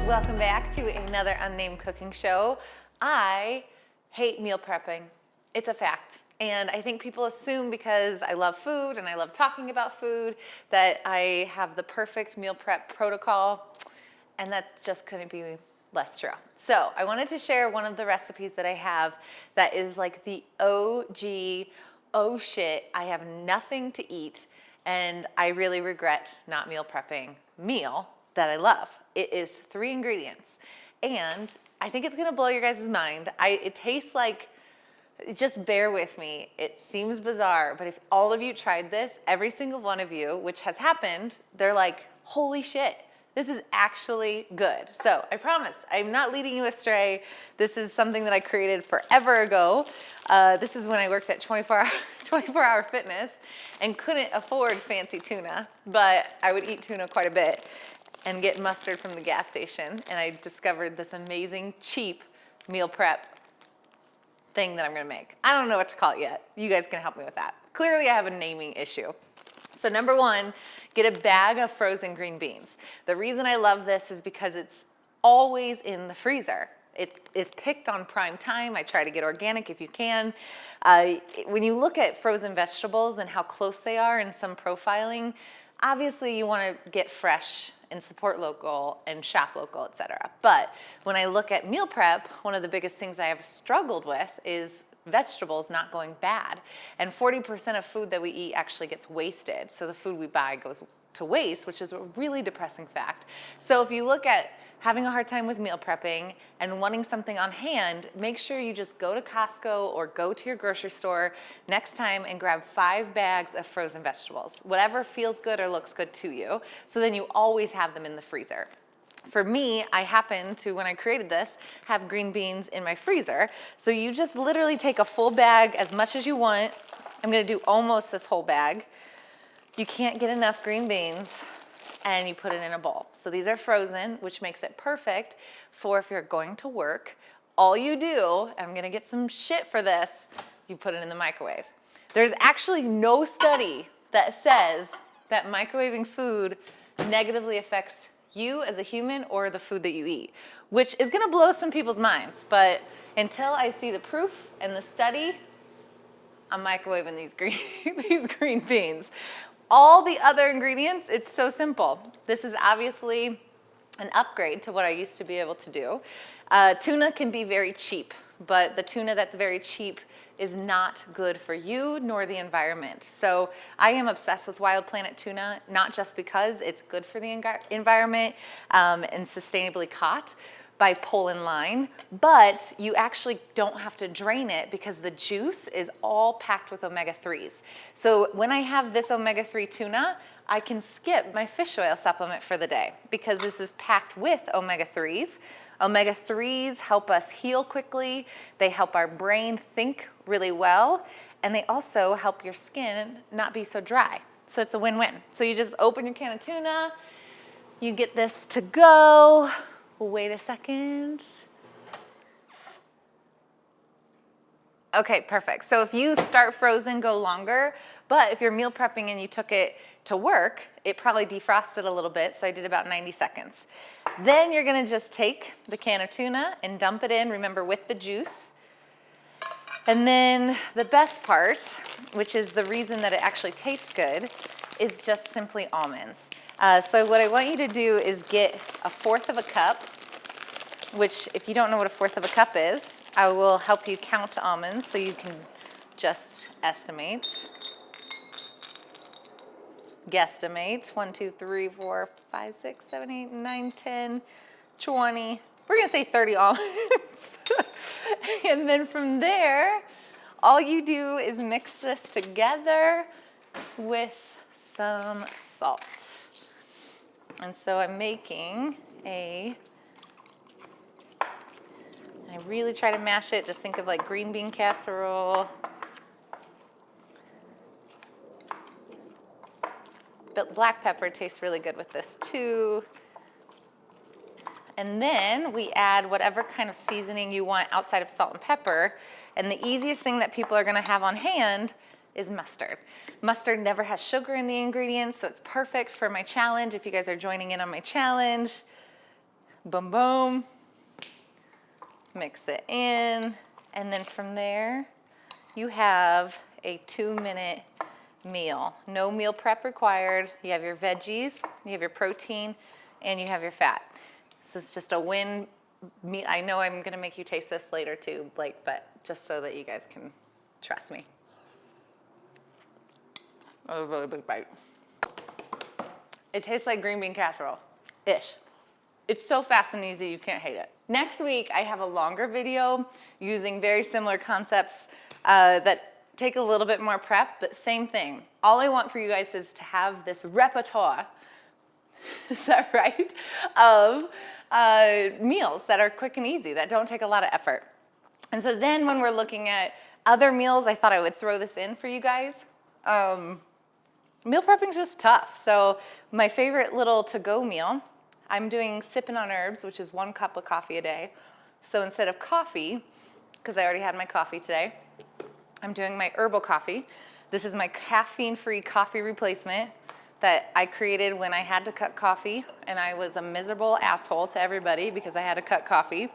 Welcome back to another unnamed cooking show. I hate meal prepping. It's a fact. And I think people assume because I love food and I love talking about food that I have the perfect meal prep protocol, and that's just couldn't be less true. So I wanted to share one of the recipes that I have that is like the OG, oh shit, I have nothing to eat and I really regret not meal prepping meal that I love. It is 3 ingredients and I think it's gonna blow your guys' mind. It tastes like, just bear with me. It seems bizarre, but if all of you tried this, every single one of you, which has happened, they're like, holy shit, this is actually good. So I promise, I'm not leading you astray. This is something that I created forever ago. This is when I worked at 24-hour fitness and couldn't afford fancy tuna, but I would eat tuna quite a bit and get mustard from the gas station. And I discovered this amazing, cheap meal prep thing that I'm gonna make. I don't know what to call it yet. You guys can help me with that. Clearly I have a naming issue. So number 1, get a bag of frozen green beans. The reason I love this is because it's always in the freezer. It is picked on prime time. I try to get organic if you can. When you look at frozen vegetables and how close they are in some profiling, obviously you wanna get fresh and support local and shop local, etc. But when I look at meal prep, one of the biggest things I have struggled with is vegetables not going bad. And 40% of food that we eat actually gets wasted. So the food we buy goes to waste, which is a really depressing fact. So if you look at having a hard time with meal prepping and wanting something on hand, make sure you just go to Costco or go to your grocery store next time and grab 5 bags of frozen vegetables, whatever feels good or looks good to you. So then you always have them in the freezer. For me, I happen to, when I created this, have green beans in my freezer. So you just literally take a full bag, as much as you want. I'm gonna do almost this whole bag. You can't get enough green beans, and you put it in a bowl. So these are frozen, which makes it perfect for if you're going to work. All you do, and I'm gonna get some shit for this, you put it in the microwave. There's actually no study that says that microwaving food negatively affects you as a human or the food that you eat, which is gonna blow some people's minds. But until I see the proof and the study, I'm microwaving these green beans. All the other ingredients, it's so simple. This is obviously an upgrade to what I used to be able to do. Tuna can be very cheap, but the tuna that's very cheap is not good for you nor the environment. So I am obsessed with Wild Planet tuna, not just because it's good for the environment and sustainably caught by pole and line, but you actually don't have to drain it because the juice is all packed with omega-3s. So when I have this omega-3 tuna, I can skip my fish oil supplement for the day because this is packed with omega-3s. Omega-3s help us heal quickly, they help our brain think really well, and they also help your skin not be so dry. So it's a win-win. So you just open your can of tuna, you get this to go. Wait a second. Okay, perfect. So if you start frozen, go longer, but if you're meal prepping and you took it to work, it probably defrosted a little bit, so I did about 90 seconds. Then you're gonna just take the can of tuna and dump it in, remember, with the juice. And then the best part, which is the reason that it actually tastes good, is just simply almonds. So what I want you to do is get 1/4 of a cup, which if you don't know what 1/4 of a cup is, I will help you count almonds so you can just estimate. Guesstimate. 1, 2, 3, 4, 5, 6, 7, 8, 9, 10, 20. We're gonna say 30 almonds. And then from there, all you do is mix this together with some salt. And so I'm making I really try to mash it. Just think of like green bean casserole. But black pepper tastes really good with this too. And then we add whatever kind of seasoning you want outside of salt and pepper. And the easiest thing that people are gonna have on hand is mustard. Mustard never has sugar in the ingredients, so it's perfect for my challenge if you guys are joining in on my challenge. Boom, boom. Mix it in. And then from there, you have a 2-minute meal. No meal prep required. You have your veggies, you have your protein, and you have your fat. This is just a win. I know I'm gonna make you taste this later too, Blake, but just so that you guys can trust me. A really big bite. It tastes like green bean casserole-ish. It's so fast and easy, you can't hate it. Next week, I have a longer video using very similar concepts that take a little bit more prep, but same thing. All I want for you guys is to have this repertoire, is that right, of meals that are quick and easy, that don't take a lot of effort. And so then when we're looking at other meals, I thought I would throw this in for you guys. Meal prepping is just tough. So my favorite little to-go meal, I'm doing sipping on herbs, which is 1 cup of coffee a day. So instead of coffee, because I already had my coffee today, I'm doing my herbal coffee. This is my caffeine-free coffee replacement that I created when I had to cut coffee, and I was a miserable asshole to everybody because I had to cut coffee.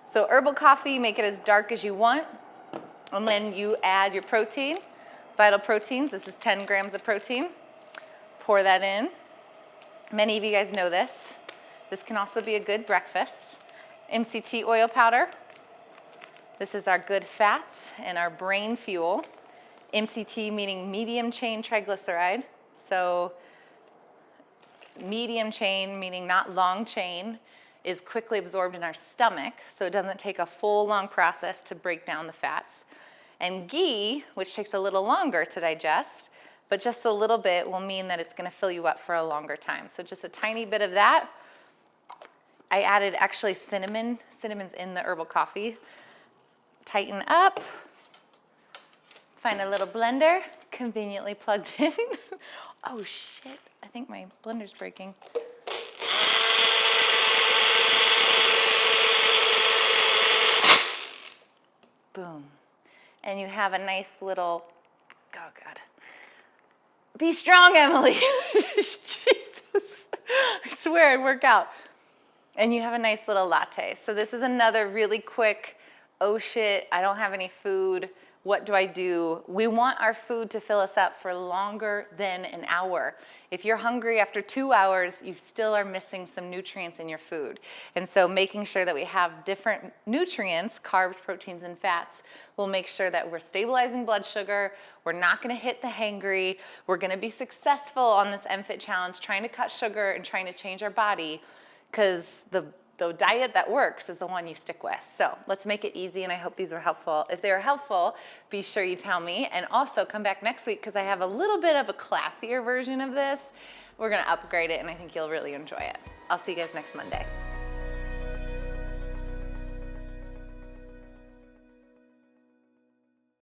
So herbal coffee, make it as dark as you want, and then you add your protein, Vital Proteins. This is 10 grams of protein. Pour that in. Many of you guys know this. This can also be a good breakfast. MCT oil powder. This is our good fats and our brain fuel. MCT meaning medium chain triglyceride. So medium chain meaning not long chain is quickly absorbed in our stomach, so it doesn't take a full long process to break down the fats. And ghee, which takes a little longer to digest, but just a little bit will mean that it's gonna fill you up for a longer time. So just a tiny bit of that. I added actually cinnamon. Cinnamon's in the herbal coffee. Tighten up. Find a little blender, conveniently plugged in. Oh shit, I think my blender's breaking. Boom. And you have a nice little, oh God. Be strong, Emily. Jesus, I swear I'd work out. And you have a nice little latte. So this is another really quick, oh shit, I don't have any food. What do I do? We want our food to fill us up for longer than an hour. If you're hungry after 2 hours, you still are missing some nutrients in your food. And so making sure that we have different nutrients, carbs, proteins, and fats, will make sure that we're stabilizing blood sugar, we're not gonna hit the hangry, we're gonna be successful on this MFIT challenge, trying to cut sugar and trying to change our body, because the diet that works is the one you stick with. So let's make it easy, and I hope these are helpful. If they were helpful, be sure you tell me, and also come back next week because I have a little bit of a classier version of this. We're gonna upgrade it, and I think you'll really enjoy it. I'll see you guys next Monday.